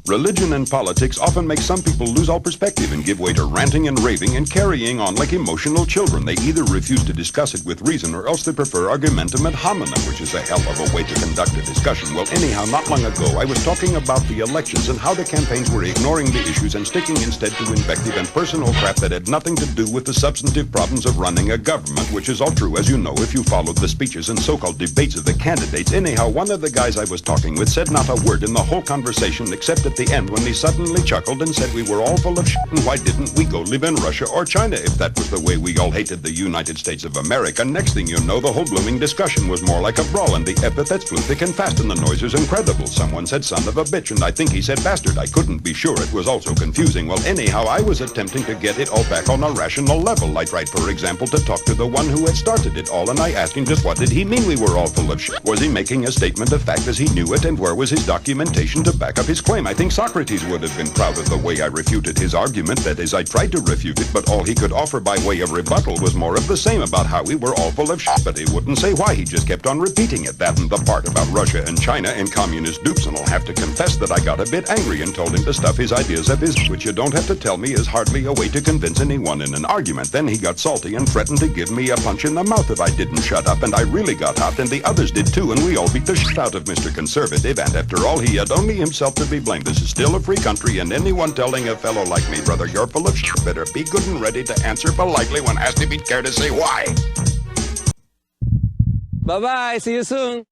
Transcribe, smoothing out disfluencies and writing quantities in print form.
Religion and politics often make some people lose all perspective and give way to ranting and raving and carrying on like emotional children. They either refuse to discuss it with reason or else they prefer argumentum ad hominem, which is a hell of a way to conduct a discussion. Well, anyhow, not long ago, I was talking about the elections and how the campaigns were ignoring the issues and sticking instead to invective and personal crap that had nothing to do with the substantive problems of running a government, which is all true, as you know, if you followed the speeches and so-called debates of the candidates. Anyhow, one of the guys I was talking with said not a word in the whole conversation except at the end when he suddenly chuckled and said we were all full of shit and why didn't we go live in Russia or China if that was the way we all hated the United States of America. Next thing you know, the whole blooming discussion was more like a brawl and the epithets flew thick and fast and the noise was incredible. Someone said son of a bitch and I think he said bastard. I couldn't be sure. It was also confusing. Well, anyhow, I was attempting to get it all back on a rational level. I tried, for example, to talk to the one who had started it all and I asked him just what did he mean we were all full of shit. Was he making a statement of fact as he knew it and where was his documentation to back up his claim? I think Socrates would have been proud of the way I refuted his argument. That is, I tried to refute it, but all he could offer by way of rebuttal was more of the same about how we were all full of shit, but he wouldn't say why. He just kept on repeating it. That and the part about Russia and China and communist dupes, and I'll have to confess that I got a bit angry and told him to stuff his ideas up his, which you don't have to tell me is hardly a way to convince anyone in an argument. Then he got salty and threatened to give me a punch in the mouth if I didn't shut up, and I really got hot, and the others did too, and we all beat the shit out of Mr. Conservative, and after all, he had only himself to be blamed. This is still a free country, and anyone telling a fellow like me, brother, you're full of shit, better be good and ready to answer politely when asked if he'd care to say why. Bye-bye. See you soon.